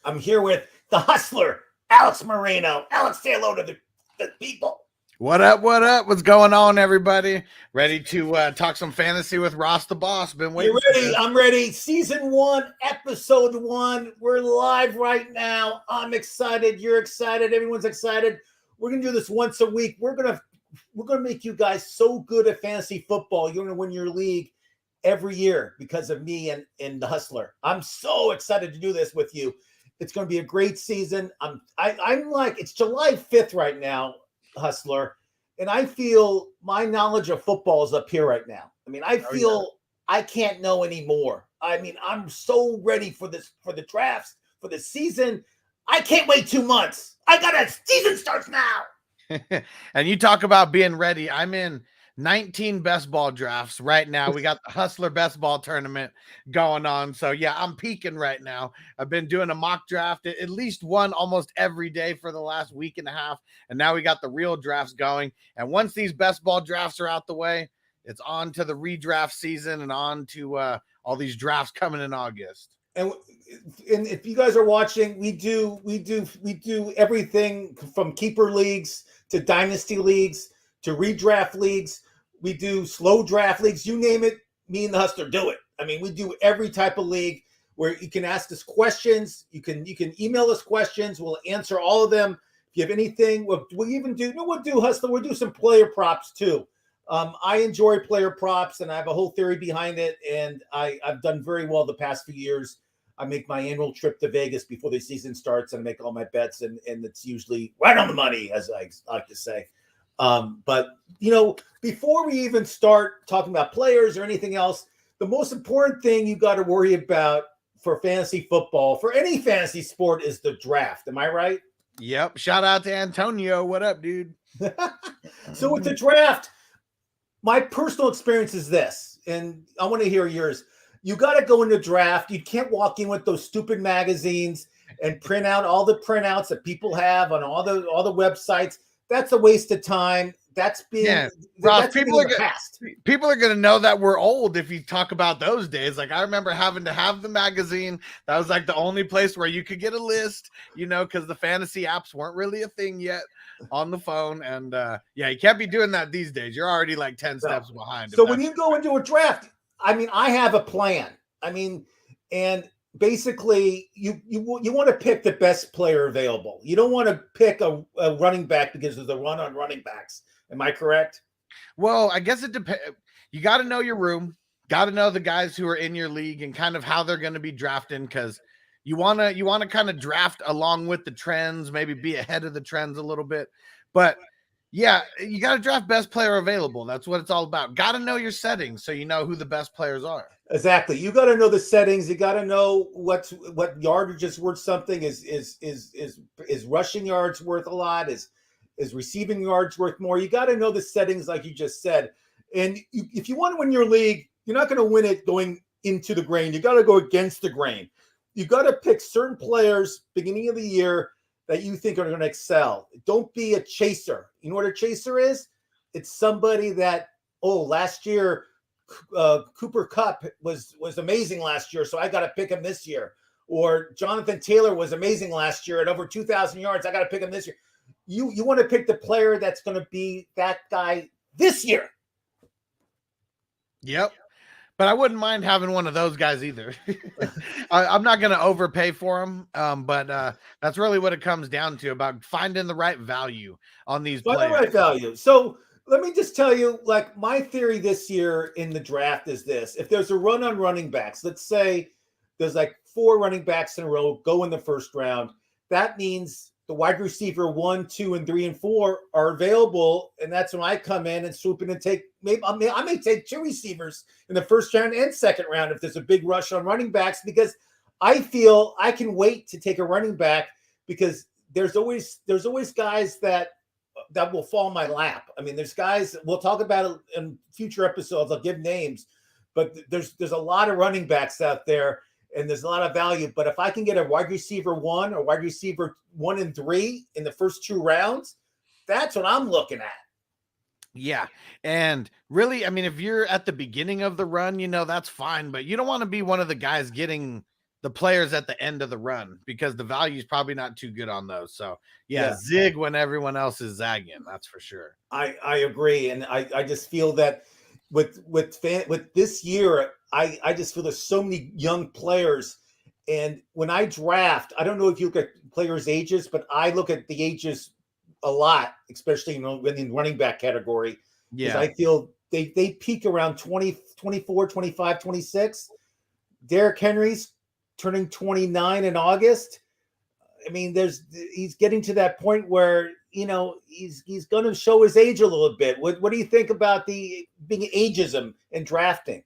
I'm here with the hustler, Alex Merino. Alex, say hello to the people. What up? What up? What's going on, everybody? Ready to talk some fantasy with Ross the Boss? Been waiting. You ready? I'm ready. Season 1, episode 1. We're live right now. I'm excited. You're excited. Everyone's excited. We're gonna do this once a week. We're gonna make you guys so good at fantasy football. You're gonna win your league every year because of me and the hustler. I'm so excited to do this with you. It's going to be a great season. I'm like, it's July 5th right now, hustler, and I feel my knowledge of football is up here right now. I mean, I feel I can't know anymore. I mean, I'm so ready for this, for the drafts, for the season. I can't wait 2 months. Season starts now. And you talk about being ready. I'm in 19 best ball drafts right now. We got the Hustler Best Ball Tournament going on. So yeah, I'm peaking right now. I've been doing a mock draft, at least one almost every day for the last week and a half. And now we got the real drafts going. And once these best ball drafts are out the way, it's on to the redraft season and on to all these drafts coming in August. And if you guys are watching, we do everything from keeper leagues to dynasty leagues to redraft leagues. We do slow draft leagues. You name it, me and the hustler do it. I mean, we do every type of league where you can ask us questions. You can email us questions. We'll answer all of them. If you have anything, we'll even do. We'll do hustler. We'll do some player props too. I enjoy player props, and I have a whole theory behind it. And I've done very well the past few years. I make my annual trip to Vegas before the season starts, and I make all my bets, and it's usually right on the money, as I like to say. But before we even start talking about players or anything else, the most important thing you got to worry about for fantasy football, for any fantasy sport, is the draft. Am I right? Yep. Shout out to Antonio. What up, dude? So with the draft, my personal experience is this, and I want to hear yours. You got to go in the draft. You can't walk in with those stupid magazines and print out all the printouts that people have on all the websites. That's a waste of time. That's being Ross, people are going to know that we're old if you talk about those days. Like, I remember having to have the magazine. That was like the only place where you could get a list, because the fantasy apps weren't really a thing yet on the phone. And you can't be doing that these days. You're already like 10 steps behind. So when you go into a draft, I mean, I have a plan. I mean, and basically you want to pick the best player available. You don't want to pick a running back because there's a run on running backs. Am I correct? Well, I guess it depends. You got to know your room, got to know the guys who are in your league and kind of how they're going to be drafting, because you want to kind of draft along with the trends, maybe be ahead of the trends a little bit. But yeah, you got to draft best player available. That's what it's all about. Got to know your settings so you know who the best players are. Exactly. You got to know the settings. You got to know what yardage is worth something. Is rushing yards worth a lot? Is receiving yards worth more? You got to know the settings, like you just said. And if you want to win your league, you're not going to win it going into the grain. You got to go against the grain. You got to pick certain players beginning of the year that you think are going to excel. Don't be a chaser. You know what a chaser is? It's somebody that, last year, Cooper Kupp was amazing last year, so I got to pick him this year. Or Jonathan Taylor was amazing last year at over 2,000 yards. I got to pick him this year. You want to pick the player that's going to be that guy this year. Yep. But I wouldn't mind having one of those guys either. I'm not going to overpay for him, but that's really what it comes down to, about finding the right value on these players. The right value. So let me just tell you, like, my theory this year in the draft is this. If there's a run on running backs, let's say there's like 4 running backs in a row go in the first round, that means the wide receiver 1, 2, and 3, and 4 are available, and that's when I come in and swoop in and take. I may take 2 receivers in the first round and second round if there's a big rush on running backs, because I feel I can wait to take a running back, because there's always guys that will fall in my lap. I mean, there's guys, we'll talk about it in future episodes. I'll give names, but there's a lot of running backs out there, and there's a lot of value. But if I can get a wide receiver 1 or wide receiver 1 and 3 in the first 2 rounds, that's what I'm looking at. Yeah. And really, I mean, if you're at the beginning of the run, that's fine, but you don't want to be one of the guys getting the players at the end of the run, because the value is probably not too good on those. So yeah, Yeah. zig when everyone else is zagging. That's for sure. I agree, and I just feel that with this year, I just feel there's so many young players, and when I draft, I don't know if you look at players' ages, but I look at the ages a lot, especially in the running back category, because Yeah. I feel they peak around 20, 24, 25, 26. Derrick Henry's turning 29 in August. I mean, he's getting to that point where he's going to show his age a little bit. What do you think about the being ageism in drafting?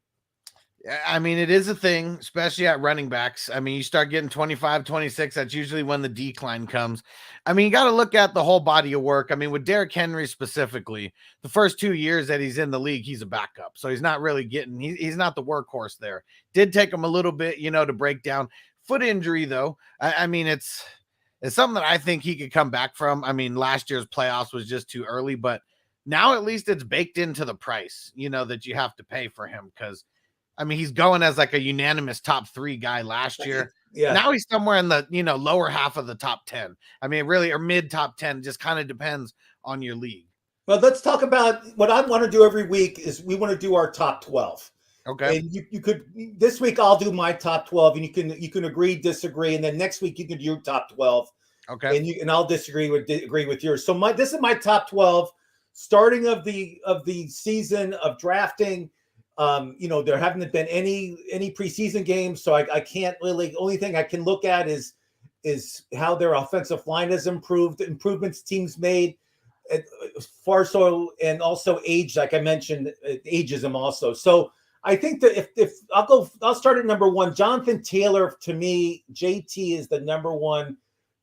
I mean, it is a thing, especially at running backs. I mean, you start getting 25, 26, that's usually when the decline comes. I mean, you got to look at the whole body of work. I mean, with Derrick Henry specifically, the first 2 years that he's in the league, he's a backup. So he's not really he's not the workhorse there. Did take him a little bit, to break down. Foot injury, though. I mean, it's something that I think he could come back from. I mean, last year's playoffs was just too early, but now at least it's baked into the price, that you have to pay for him, because I mean, he's going as like a unanimous top 3 guy last year. Yeah. Now he's somewhere in the, lower half of the top 10. I mean, really, or mid top 10, just kind of depends on your league. Well, let's talk about what I want to do every week is we want to do our top 12. Okay. And you could, this week I'll do my top 12, and you can agree, disagree, and then next week you can do your top 12. Okay. And I'll agree with yours. So this is my top 12, starting of the season of drafting. There haven't been any preseason games, so I can't really. Only thing I can look at is how their offensive line has improvements teams made, far so, and also age, like I mentioned, ageism also. So I think that if I'll start at number 1. Jonathan Taylor, to me, JT is the number 1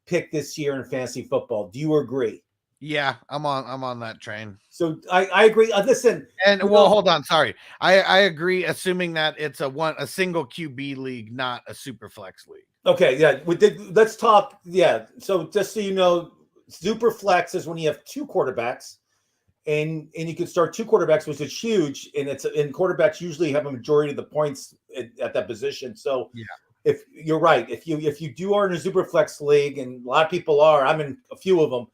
pick this year in fantasy football. Do you agree? Yeah, I'm on that train. So I agree. Listen, and hold on. Sorry, I agree. Assuming that it's a single QB league, not a super flex league. Okay, yeah. Let's talk. Yeah. So just so you know, super flex is when you have 2 quarterbacks, and you can start 2 quarterbacks, which is huge. And quarterbacks usually have a majority of the points at that position. So yeah. If you're right, if you are in a super flex league, and a lot of people are, I'm in a few of them,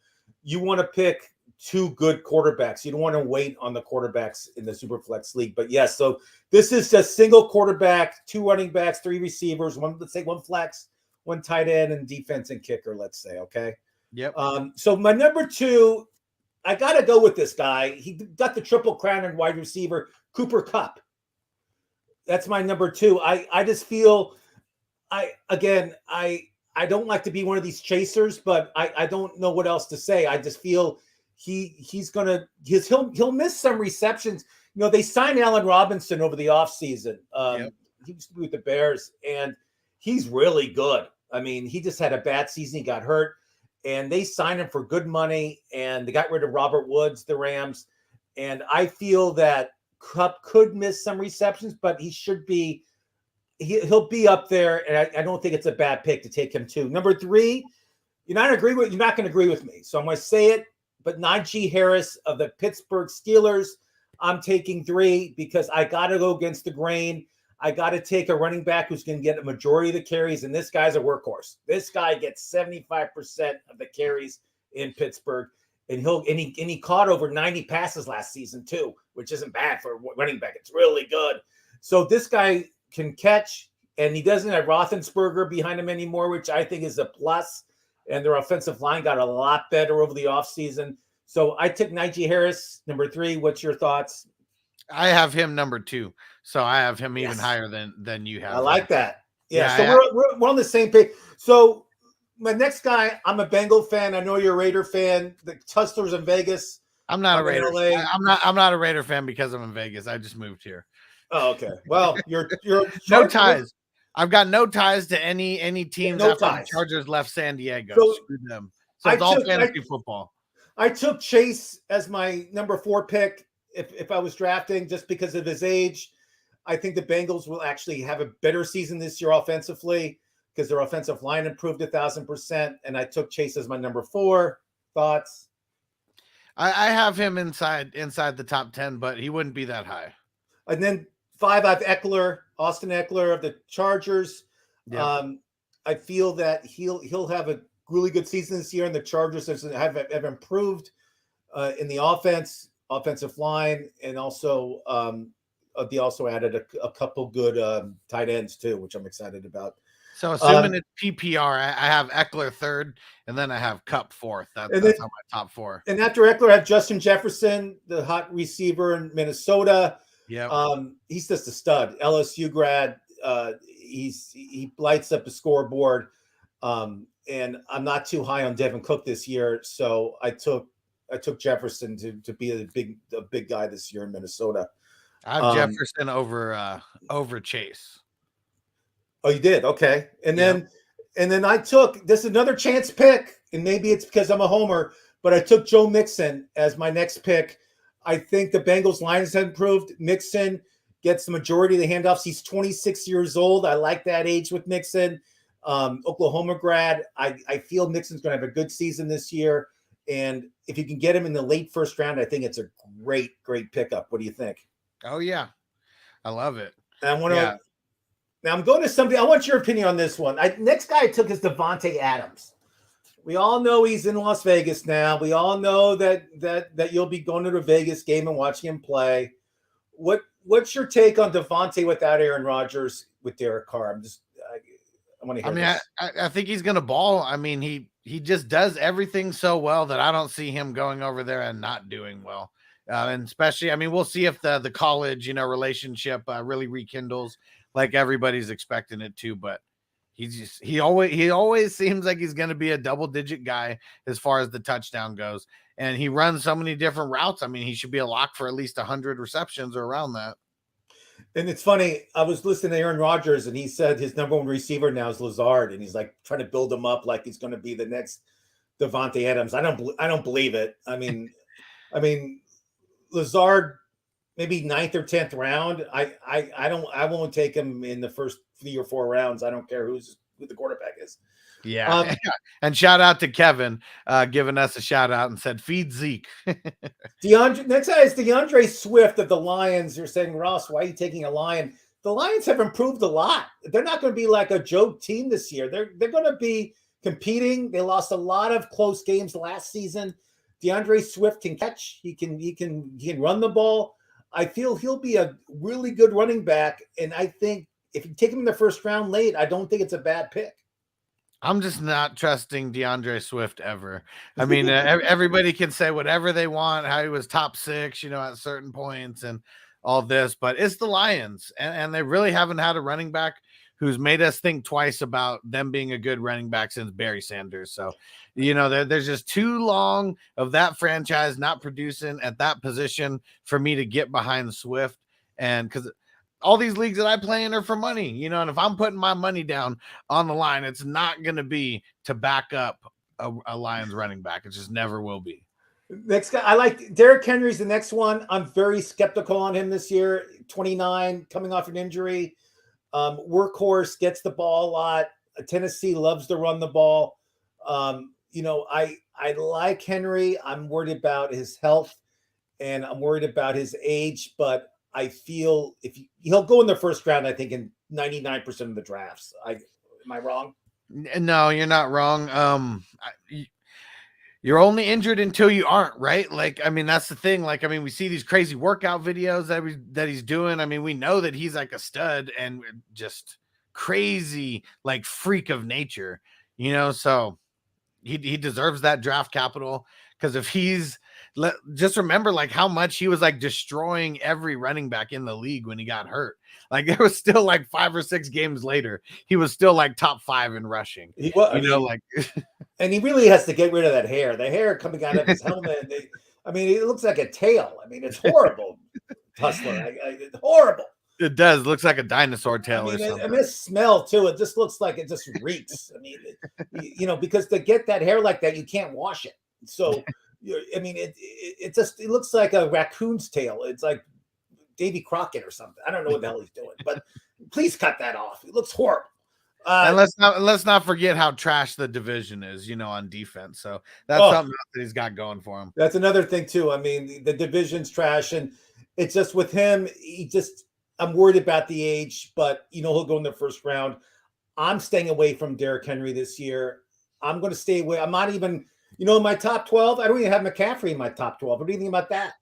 you want to pick 2 good quarterbacks. You don't want to wait on the quarterbacks in the super flex league. But yes, so this is just single quarterback, 2 running backs, 3 receivers, let's say 1 flex, 1 tight end, and defense and kicker, let's say. Okay. Yep. So my number 2, I got to go with this guy. He got the triple crown in wide receiver, Cooper Kupp. That's my number 2. I just feel I don't like to be one of these chasers, but I don't know what else to say. I just feel he'll miss some receptions. They signed Allen Robinson over the offseason. He used to be with the Bears, and he's really good. I mean, he just had a bad season. He got hurt, and they signed him for good money, and they got rid of Robert Woods, the Rams. And I feel that Kupp could miss some receptions, but he should be. He'll be up there, and I don't think it's a bad pick to take him too. Number 3, you're not going to agree with me, so I'm going to say it. But Najee Harris of the Pittsburgh Steelers, I'm taking 3 because I got to go against the grain. I got to take a running back who's going to get a majority of the carries, and this guy's a workhorse. This guy gets 75% of the carries in Pittsburgh, and he caught over 90 passes last season too, which isn't bad for a running back. It's really good. So this guy can catch, and he doesn't have Roethlisberger behind him anymore, which I think is a plus. And their offensive line got a lot better over the offseason. So I took Najee Harris, number 3. What's your thoughts? I have him number 2, so I have him even higher than you have. I like that. Yeah, so we're on the same page. So my next guy, I'm a Bengal fan. I know you're a Raider fan. The Hustlers in Vegas. I'm not a Raider. I'm not a Raider fan because I'm in Vegas. I just moved here. Oh, okay. Well, you're no ties. I've got no ties to any teams after the Chargers left San Diego. So screw them. So it's all fantasy football. I took Chase as my number 4 pick if I was drafting, just because of his age. I think the Bengals will actually have a better season this year offensively because their offensive line improved 1,000%. And I took Chase as my number 4. Thoughts? I have him inside the top 10, but he wouldn't be that high. And then 5, I have Austin Eckler of the Chargers. Yeah. I feel that he'll have a really good season this year, and the Chargers have improved in the offensive line, and also they also added a couple good tight ends too, which I'm excited about. So assuming it's PPR, I have Eckler third, and then I have Cup fourth. That's how my top four. And after Eckler, I have Justin Jefferson, the hot receiver in Minnesota. Yeah. He's just a stud. LSU grad. He lights up the scoreboard. And I'm not too high on Devin Cook this year, so I took Jefferson to be a big guy this year in Minnesota. I have Jefferson over Chase. Oh, you did? Okay. And then I took this another chance pick, and maybe it's because I'm a homer, but I took Joe Mixon as my next pick. I think the Bengals lines have improved. Mixon gets the majority of the handoffs. He's 26 years old. I like that age with Mixon. Oklahoma grad. I feel Mixon's going to have a good season this year. And if you can get him in the late first round, I think it's a great pickup. What do you think? Oh, yeah. I love it. And I want to. Now I'm going to somebody. I want your opinion on this one. Next guy I took is Devontae Adams. We all know he's in Las Vegas now. We all know that you'll be going to the Vegas game and watching him play. What's your take on Devontae without Aaron Rodgers with Derek Carr? I want to hear this. I think he's going to ball. I mean, he just does everything so well that I don't see him going over there and not doing well. And especially, I mean, we'll see if the college, relationship really rekindles like everybody's expecting it to, but he always seems like he's going to be a double-digit guy as far as the touchdown goes. And he runs so many different routes. I mean, he should be a lock for at least 100 receptions or around that. And it's funny, I was listening to Aaron Rodgers, and he said his number one receiver now is Lazard, and he's like trying to build him up like he's going to be the next Devontae Adams. I don't believe it. I mean, Lazard maybe 9th or 10th round. I won't take him in the first 3 or 4 rounds. I don't care who the quarterback is. Yeah. And shout out to Kevin giving us a shout out and said, feed Zeke. Next guy is DeAndre Swift of the Lions. You're saying, Ross, why are you taking a Lion? The Lions have improved a lot. They're not going to be like a joke team this year. They're going to be competing. They lost a lot of close games last season. DeAndre Swift can catch. He can run the ball. I feel he'll be a really good running back. And I think if you take him in the first round late, I don't think it's a bad pick. I'm just not trusting DeAndre Swift ever. I mean, everybody can say whatever they want, how he was top 6, at certain points and all this, but it's the Lions. And they really haven't had a running back who's made us think twice about them being a good running back since Barry Sanders. So, there's just too long of that franchise not producing at that position for me to get behind Swift. And because all these leagues that I play in are for money, and if I'm putting my money down on the line, it's not going to be to back up a Lions running back. It just never will be. Next guy, I like Derrick Henry's the next one. I'm very skeptical on him this year. 29, coming off an injury. Workhorse, gets the ball a lot. Tennessee loves to run the ball. I like Henry. I'm worried about his health, and I'm worried about his age, but I feel he'll go in the first round, I think in 99% of the drafts. Am I wrong? No, you're not wrong. You're only injured until you aren't, right? Like, I mean, that's the thing. Like, I mean, we see these crazy workout videos that he's doing. I mean, we know that he's like a stud and just crazy, like freak of nature, so he deserves that draft capital. Because if just remember like how much he was like destroying every running back in the league when he got hurt. Like there was still like 5 or 6 games later, he was still like top 5 in rushing. And he really has to get rid of that hair. The hair coming out of his helmet. It looks like a tail. I mean, it's horrible. Hustler, it's horrible. It does. It looks like a dinosaur tail or something. The smell too. It just looks like it just reeks. I mean, because to get that hair like that, you can't wash it. So, it looks like a raccoon's tail. It's like Davy Crockett or something. I don't know what the hell he's doing, but please cut that off. It looks horrible. And let's not forget how trash the division is, on defense. So that's something else that he's got going for him. That's another thing too. I mean, the division's trash, and it's just with him. I'm worried about the age, but he'll go in the first round. I'm staying away from Derrick Henry this year. I'm going to stay away. I'm not even, in my top 12. I don't even have McCaffrey in my top 12. What do you think about that?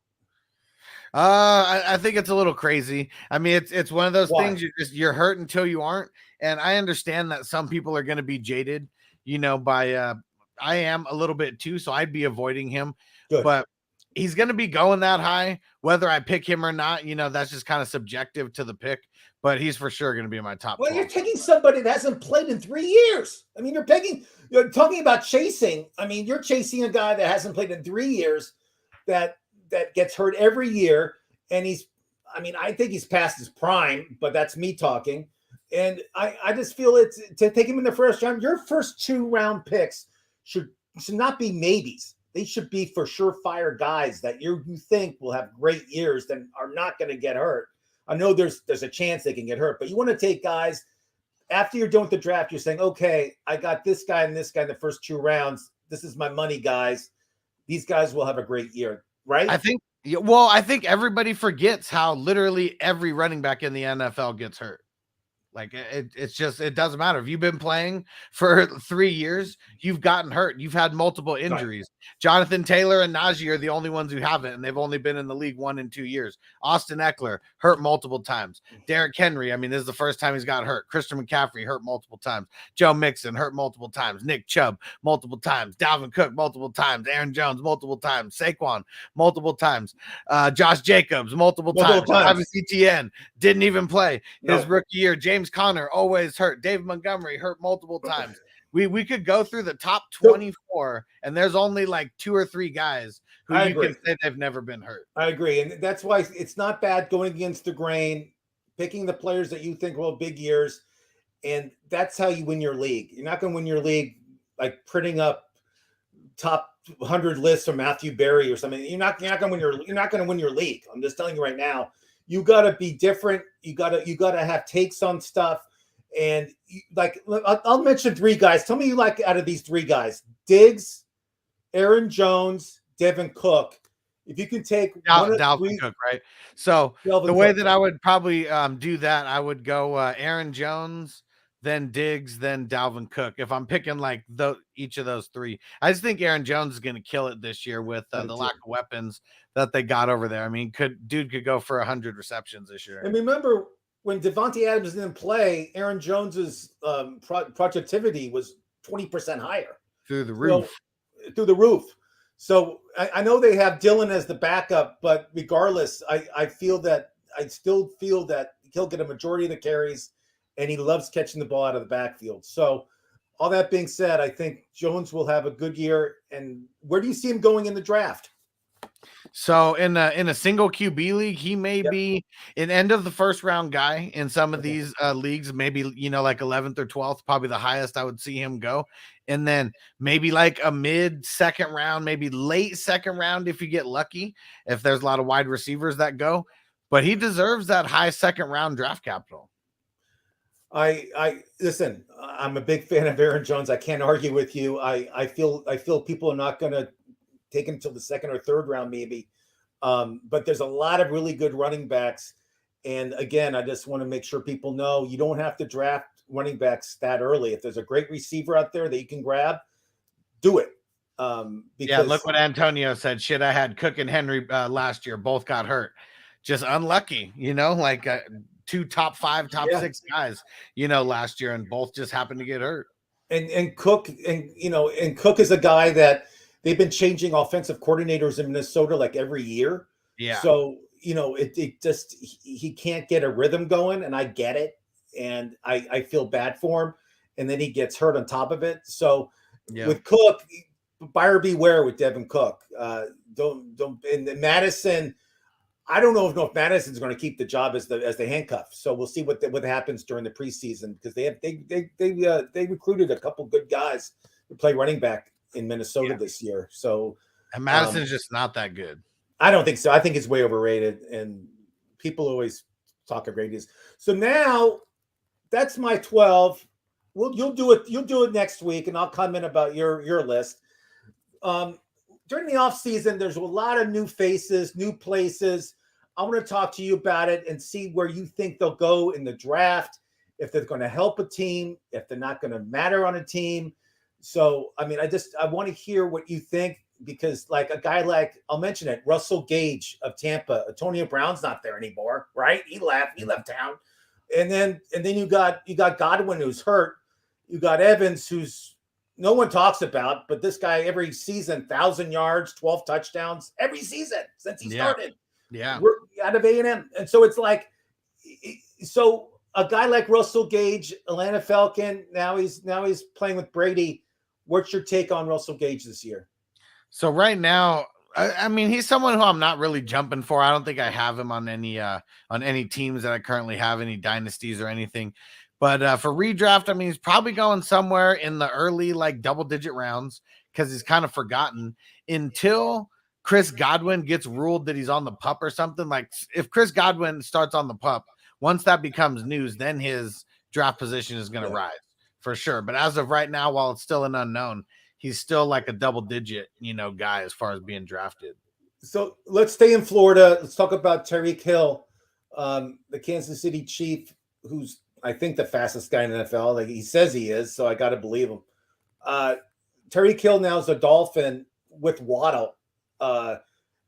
I think it's a little crazy. I mean, it's one of those Why? things you're hurt until you aren't. And I understand that some people are going to be jaded, by I am a little bit too, so I'd be avoiding him. Good. But he's going to be going that high, whether I pick him or not. That's just kind of subjective to the pick. But he's for sure going to be in my top Well, 12. you're taking somebody that hasn't played in 3 years. I mean, you're talking about chasing. I mean, you're chasing a guy that hasn't played in 3 years that gets hurt every year. And I think he's past his prime, but that's me talking. And I just feel it's to take him in the first round. Your first 2-round picks should not be maybes. They should be for surefire guys that you think will have great years that are not going to get hurt. I know there's a chance they can get hurt, but you want to take guys after you're done with the draft. You're saying, okay, I got this guy and this guy in the first 2 rounds. This is my money, guys. These guys will have a great year, right? I think everybody forgets how literally every running back in the NFL gets hurt. Like it's just, it doesn't matter if you've been playing for 3 years, you've gotten hurt, you've had multiple injuries. Right. Jonathan Taylor and Najee are the only ones who haven't, and they've only been in the league 1 and 2 years. Austin Eckler hurt multiple times. Derrick Henry, I mean, this is the first time he's got hurt. Christian McCaffrey hurt multiple times. Joe Mixon hurt multiple times. Nick Chubb multiple times. Dalvin Cook multiple times. Aaron Jones multiple times. Saquon multiple times. Josh Jacobs multiple times. Travis Etienne didn't even play his rookie year. James Conner always hurt. Dave Montgomery hurt multiple times. We could go through the top 24, and there's only like 2 or 3 guys who you can say they've never been hurt. I agree, and that's why it's not bad going against the grain, picking the players that you think will have big years, and that's how you win your league. You're not going to win your league like printing up top 100 lists from Matthew Berry or something. You're not going to win your league. I'm just telling you right now. You got to be different. You got to have takes on stuff. And I'll mention 3 guys. Tell me you like out of these 3 guys: Diggs, Aaron Jones, Devin Cook. If you can take Dalvin Cook, right? So the way that I would probably do that, I would go Aaron Jones, then Diggs, then Dalvin Cook. If I'm picking like each of those 3, I just think Aaron Jones is going to kill it this year with the lack of weapons that they got over there. I mean, dude could go for 100 receptions this year. And remember when Devontae Adams didn't play, Aaron Jones's productivity was 20% higher through the roof. So I know they have Dylan as the backup, but regardless, I still feel that he'll get a majority of the carries, and he loves catching the ball out of the backfield. So all that being said, I think Jones will have a good year. And where do you see him going in the draft? So in a single QB league, he may be an end of the first round guy in some of these leagues, maybe, like 11th or 12th, probably the highest I would see him go. And then maybe like a mid second round, maybe late second round, if you get lucky, if there's a lot of wide receivers that go, but he deserves that high second round draft capital. I listen, I'm a big fan of Aaron Jones. I can't argue with you. I feel people are not going to take him till the second or third round, maybe. But there's a lot of really good running backs. And again, I just want to make sure people know you don't have to draft running backs that early. If there's a great receiver out there that you can grab, do it. Because look what Antonio said. Shit, I had Cook and Henry last year. Both got hurt. Just unlucky, like 2 top 5, top 6 guys, last year, and both just happened to get hurt. And Cook, and Cook is a guy that they've been changing offensive coordinators in Minnesota like every year. Yeah. So, he can't get a rhythm going, and I get it. And I feel bad for him. And then he gets hurt on top of it. So with Cook, buyer beware with Devin Cook. And Madison, I don't know if Madison's going to keep the job as the handcuff. So we'll see what happens during the preseason, because they recruited a couple good guys to play running back in Minnesota this year. So and Madison's just not that good. I don't think so. I think it's way overrated, and people always talk of radius. So now that's my 12. You'll do it. You'll do it next week, and I'll comment about your list. During the off season, there's a lot of new faces, new places. I want to talk to you about it and see where you think they'll go in the draft. if they're going to help a team, if they're not going to matter on a team. So, I mean, I want to hear what you think, because like a guy like, I'll mention it, Russell Gage of Tampa. Antonio Brown's not there anymore, right? He left town. And then you got Godwin, who's hurt. You got Evans, who's no one talks about, but this guy every season, 1,000 yards, 12 touchdowns every season since he started. Yeah. We're out of A&M. And so it's like, so a guy like Russell Gage, Atlanta Falcon, now he's playing with Brady. What's your take on Russell Gage this year? So right now, I mean, he's someone who I'm not really jumping for. I don't think I have him on any teams that I currently have, any dynasties or anything. But for redraft, I mean, he's probably going somewhere in the early like double-digit rounds, because he's kind of forgotten until Chris Godwin gets ruled that he's on the pup or something. Like if Chris Godwin starts on the pup, once that becomes news, then his draft position is going to rise for sure. But as of right now, while it's still an unknown, he's still like a double-digit, guy as far as being drafted. So let's stay in Florida. Let's talk about Tyreek Hill, the Kansas City Chief, who's I think the fastest guy in the NFL. Like he says he is, so I got to believe him. Tyreek Hill now is a Dolphin with Waddle,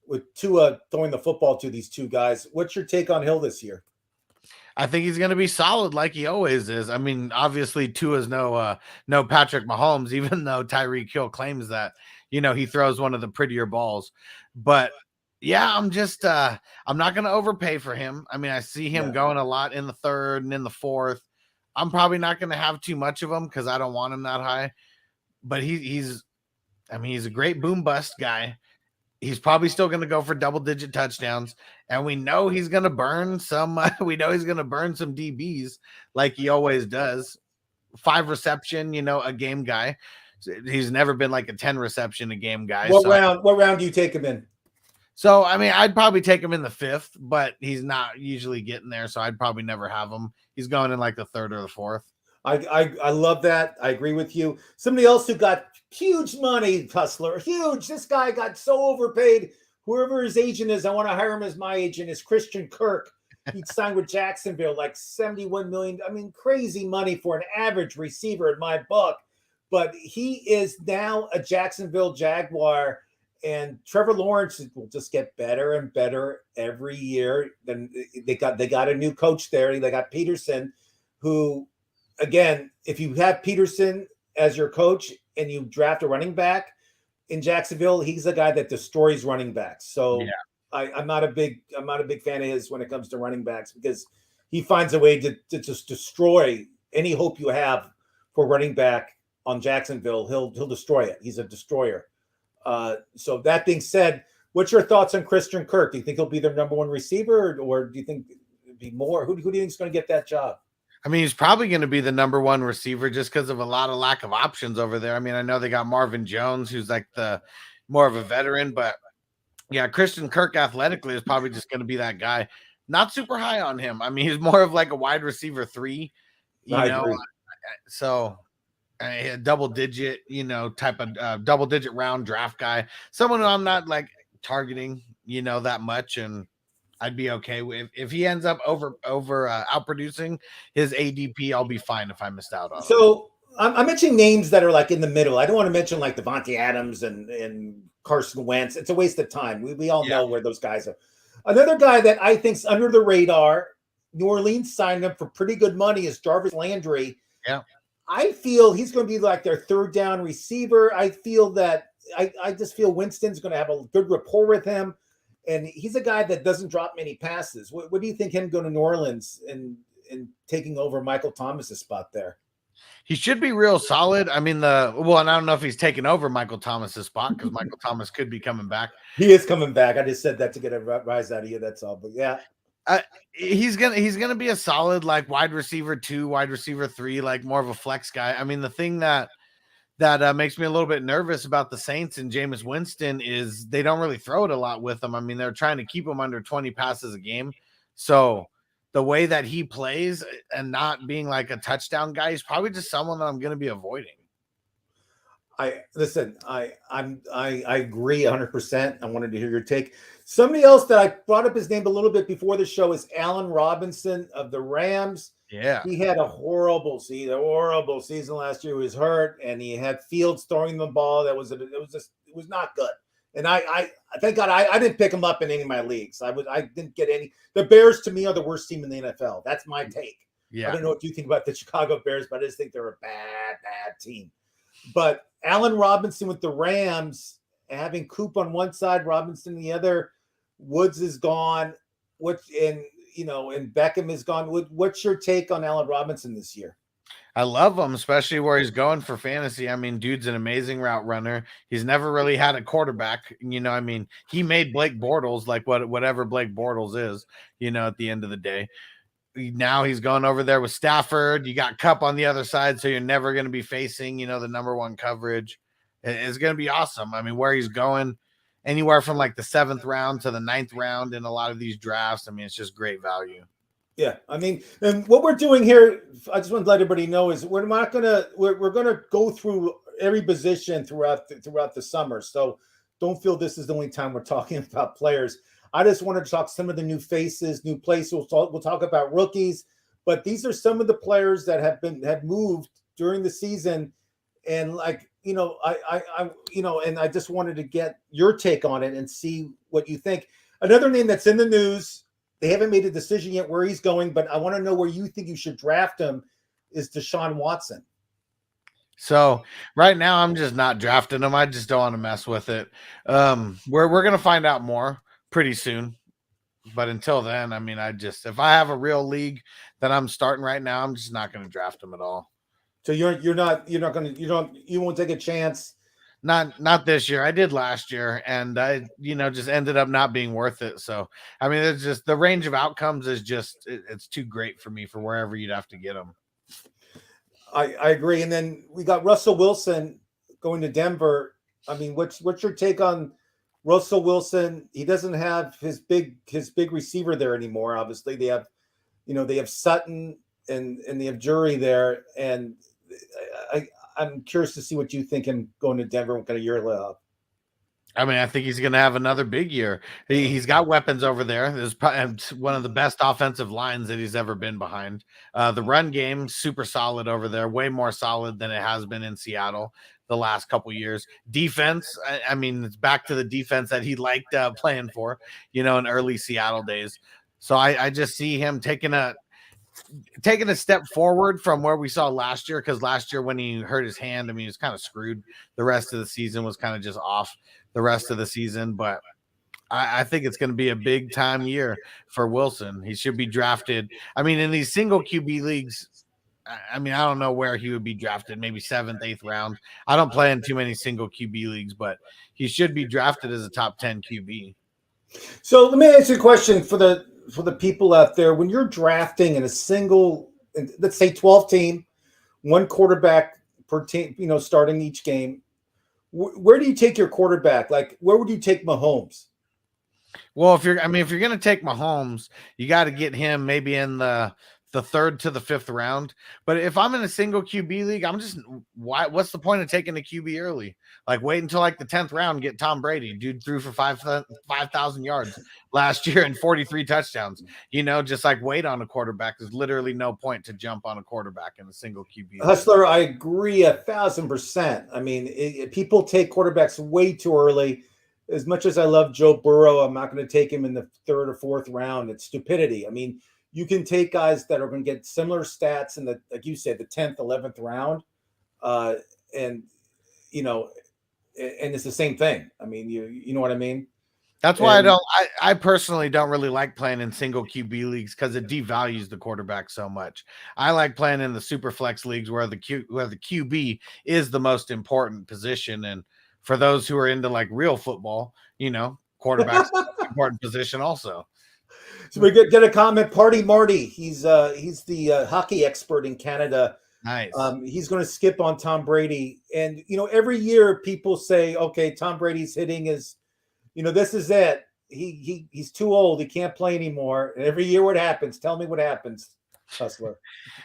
with Tua throwing the football to these two guys. What's your take on Hill this year? I think he's going to be solid like he always is. I mean, obviously Tua's no Patrick Mahomes, even though Tyreek Hill claims that, he throws one of the prettier balls. But yeah, I'm not going to overpay for him. I mean, I see him going a lot in the third and in the fourth. I'm probably not going to have too much of him because I don't want him that high. But he's a great boom bust guy. He's probably still going to go for double-digit touchdowns, and we know he's going to burn some. We know he's going to burn some DBs like he always does. 5 reception, a game guy. He's never been like a 10 reception a game guy. What round do you take him in? So I mean, I'd probably take him in the 5th, but he's not usually getting there, so I'd probably never have him. He's going in like the 3rd or the 4th. I love that. I agree with you. Somebody else who got huge money, Hustler, huge. This guy got so overpaid. Whoever his agent is, I want to hire him as my agent, is Christian Kirk. He signed with Jacksonville, like $71 million. I mean, crazy money for an average receiver in my book. But he is now a Jacksonville Jaguar, and Trevor Lawrence will just get better and better every year. Then they got a new coach there. They got Peterson, who, again, if you have Peterson as your coach and you draft a running back in Jacksonville, he's a guy that destroys running backs. So yeah. I'm not a big fan of his when it comes to running backs, because he finds a way to just destroy any hope you have for running back on Jacksonville. He'll destroy it. He's a destroyer. So that being said, what's your thoughts on Christian Kirk? Do you think he'll be their number one receiver, or do you think it'd be more? Who do you think is going to get that job? I mean, he's probably going to be the number one receiver just because of a lot of lack of options over there. I mean, I know they got Marvin Jones, who's like the more of a veteran, but yeah, Christian Kirk athletically is probably just going to be that guy. Not super high on him. I mean, he's more of like a wide receiver 3, agree. So a double digit, type of double digit round draft guy, someone who I'm not like targeting, that much. And I'd be okay with if he ends up over outproducing his ADP. I'll be fine if I missed out on. So I'm mentioning names that are like in the middle. I don't want to mention like Devontae Adams and Carson Wentz. It's a waste of time. We all know where those guys are. Another guy that I think's under the radar, New Orleans signed him for pretty good money, is Jarvis Landry. Yeah, I feel he's going to be like their third down receiver. I feel that I just feel Winston's going to have a good rapport with him. And he's a guy that doesn't drop many passes. What do you think him going to New Orleans and taking over Michael Thomas's spot there? He should be real solid. I mean, and I don't know if he's taking over Michael Thomas's spot, because Michael Thomas could be coming back. He is coming back. I just said that to get a rise out of you. That's all. But yeah, he's gonna be a solid like wide receiver 2, wide receiver 3, like more of a flex guy. I mean, the thing that makes me a little bit nervous about the Saints and Jameis Winston is they don't really throw it a lot with him. I mean, they're trying to keep him under 20 passes a game. So the way that he plays and not being like a touchdown guy, he's probably just someone that I'm going to be avoiding. I agree 100%. I wanted to hear your take. Somebody else that I brought up his name a little bit before the show is Allen Robinson of the Rams. Yeah. He had a horrible season last year. He was hurt, and he had Fields throwing the ball. It was not good. And I thank God I didn't pick him up in any of my leagues. I didn't get any. The Bears to me are the worst team in the NFL. That's my take. I Yeah. don't know what you think about the Chicago Bears, but I just think they're a bad team. But Allen Robinson with the Rams, having Coop on one side, Robinson the other, Woods is gone. And Beckham is gone. What's your take on Allen Robinson this year? I love him, especially where he's going for fantasy. I mean, dude's an amazing route runner. He's never really had a quarterback. I mean, he made Blake Bortles like whatever Blake Bortles is, at the end of the day. Now he's going over there with Stafford. You got Cup on the other side, so you're never going to be facing, the number one coverage. It's going to be awesome. I mean, where he's going, anywhere from like the 7th round to the 9th round in a lot of these drafts. I mean, it's just great value. Yeah, I mean, and what we're doing here, I just want to let everybody know, is we're not gonna we're gonna go through every position throughout the summer. So don't feel this is the only time we're talking about players. I just wanted to talk some of the new faces, new places. We'll talk about rookies, but these are some of the players that have moved during the season, and and I just wanted to get your take on it and see what you think. Another name that's in the news. They haven't made a decision yet where he's going, but I want to know where you think you should draft him is Deshaun Watson. So right now I'm just not drafting him. I just don't want to mess with it. We're gonna find out more pretty soon. But until then, I mean, if I have a real league that I'm starting right now, I'm just not gonna draft him at all. So you won't take a chance. Not this year. I did last year, and I just ended up not being worth it. So I mean, it's just the range of outcomes is just it's too great for me for wherever you'd have to get them. I agree. And then we got Russell Wilson going to Denver. I mean, what's your take on Russell Wilson? He doesn't have his big receiver there anymore. Obviously, they have Sutton and they have Jury there, and I'm curious to see what you think him going to Denver. What kind of year he'll have. I mean, I think he's going to have another big year. He's got weapons over there. There's probably one of the best offensive lines that he's ever been behind. The run game, super solid over there, way more solid than it has been in Seattle the last couple years. Defense, I mean, it's back to the defense that he liked playing for, in early Seattle days. So I just see him taking a step forward from where we saw last year, because last year when he hurt his hand, I mean, he was kind of screwed. The rest of the season was kind of just off the rest of the season. But I think it's going to be a big time year for Wilson. He should be drafted. I mean, in these single QB leagues, I mean, I don't know where he would be drafted, maybe 7th, 8th round. I don't play in too many single QB leagues, but he should be drafted as a top 10 QB. So let me ask you a question for the people out there. When you're drafting in a single, let's say 12 team, one quarterback per team, starting each game, where do you take your quarterback? Like, where would you take Mahomes? Well, if you're going to take Mahomes, you got to get him maybe in the 3rd to the 5th round. But if I'm in a single QB league, what's the point of taking a QB early? Like, wait until like the 10th round, get Tom Brady. Dude threw for 5,000 yards last year and 43 touchdowns. Just like wait on a quarterback. There's literally no point to jump on a quarterback in a single QB league. Hustler, I agree 1,000%. I mean, people take quarterbacks way too early. As much as I love Joe Burrow, I'm not going to take him in the 3rd or 4th round. It's stupidity. I mean, you can take guys that are going to get similar stats in like you said, the 10th, 11th round. And it's the same thing. I mean, you know what I mean? That's why I personally don't really like playing in single QB leagues, because it devalues the quarterback so much. I like playing in the super flex leagues where the QB is the most important position. And for those who are into like real football, quarterback's the most important position also. So we get a comment. Party Marty, he's the hockey expert in Canada. Nice. He's going to skip on Tom Brady, and every year people say, okay, Tom Brady's hitting is, this is it. He's too old. He can't play anymore. And every year, what happens? Tell me what happens. Hustler.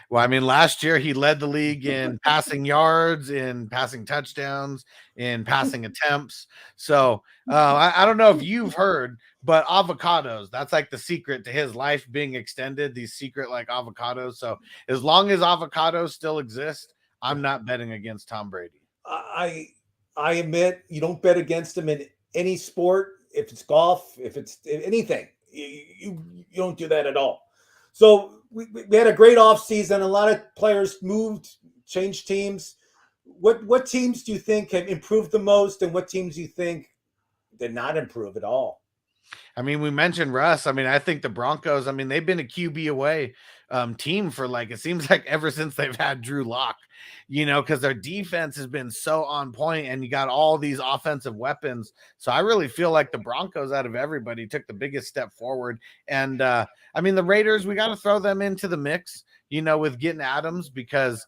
Well, I mean, last year he led the league in passing yards, in passing touchdowns, in passing attempts. So I don't know if you've heard, but avocados, that's like the secret to his life being extended, these secret like avocados. So as long as avocados still exist, I'm not betting against Tom Brady. I I admit you don't bet against him in any sport. If it's golf, if it's anything, you don't do that at all. So we had a great off season. A lot of players moved, changed teams. What teams do you think have improved the most, and what teams do you think did not improve at all? I mean, we mentioned Russ. I mean, I think the Broncos, I mean, they've been a QB away team for like, it seems like ever since they've had Drew Lock, because their defense has been so on point and you got all these offensive weapons. So I really feel like the Broncos out of everybody took the biggest step forward. And I mean, the Raiders, we got to throw them into the mix, with getting Adams because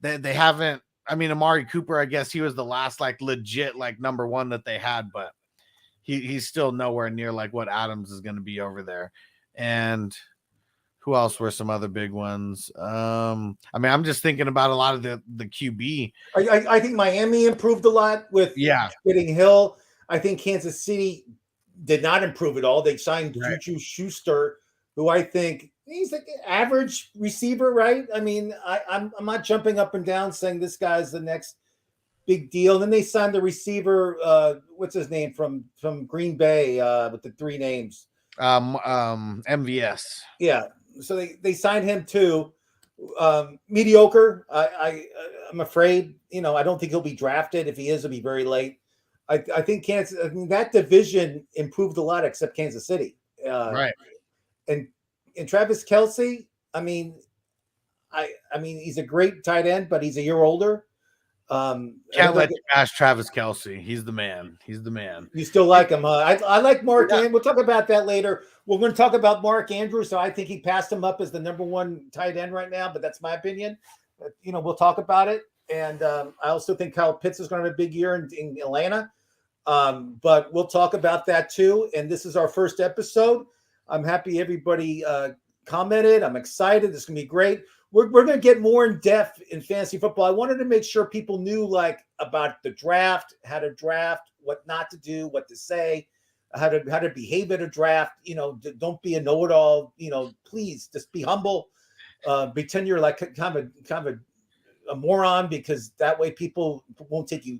they haven't. I mean, Amari Cooper, I guess he was the last like legit like number one that they had, but he's still nowhere near like what Adams is going to be over there. And who else were some other big ones? I mean, I'm just thinking about a lot of the QB. I think Miami improved a lot with getting Hill. I think Kansas City did not improve at all. They signed Right. Juju Schuster, who I think he's like an average receiver, right? I mean, I'm not jumping up and down saying this guy's the next big deal. And then they signed the receiver, what's his name from Green Bay, with the three names. MVS. Yeah. So they signed him too. Mediocre. I'm afraid, I don't think he'll be drafted. If he is, it'll be very late. I think Kansas, I mean, that division improved a lot except Kansas City. Right. And Travis Kelce, I mean, he's a great tight end, but he's a year older. Can't let you bash Travis Kelce. He's the man. He's the man. You still like him, huh? I like Mark, and we'll talk about that later. We're going to talk about Mark Andrews, so I think he passed him up as the number one tight end right now, but that's my opinion. We'll talk about it. And I also think Kyle Pitts is going to have a big year in Atlanta. But we'll talk about that too. And this is our first episode. I'm happy everybody commented. I'm excited. This is going to be great. We're going to get more in depth in fantasy football. I wanted to make sure people knew about the draft, how to draft, what not to do, what to say, how to behave at a draft. Don't be a know-it-all. Please just be humble. Pretend you're like kind of a moron, because that way people won't take you,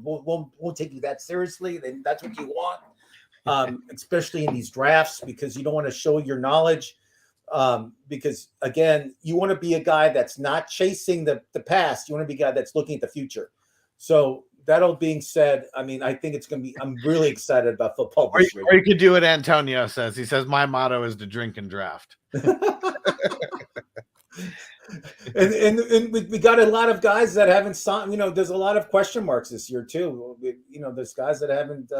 won't take you that seriously. Then that's what you want, especially in these drafts, because you don't want to show your knowledge. Because again, you want to be a guy that's not chasing the past. You want to be a guy that's looking at the future. So that all being said, I mean, I think I'm really excited about football this year. Or you could do what Antonio says. He says, my motto is to drink and draft. and we got a lot of guys that haven't signed. There's a lot of question marks this year too. There's guys that haven't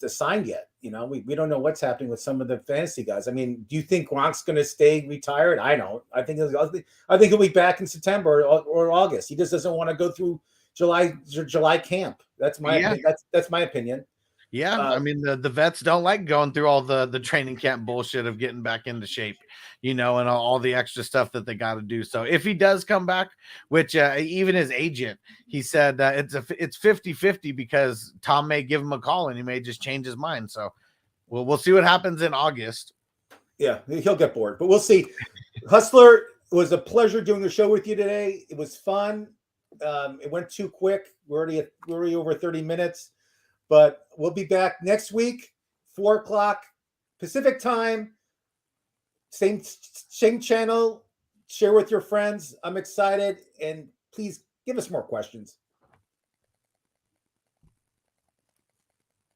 signed yet. We don't know what's happening with some of the fantasy guys. I mean, do you think Gronk's going to stay retired? I don't. I think he'll be back in September or August. He just doesn't want to go through July camp. That's my opinion. That's my opinion. Yeah, I mean the vets don't like going through all the training camp bullshit of getting back into shape, and all the extra stuff that they got to do. So if he does come back, which even his agent, he said it's 50-50 because Tom may give him a call and he may just change his mind. So we'll see what happens in August. Yeah, he'll get bored, but we'll see. Hustler, it was a pleasure doing the show with you today. It was fun. It went too quick. We're already over 30 minutes. But we'll be back next week, 4:00 Pacific time. Same channel. Share with your friends. I'm excited. And please give us more questions.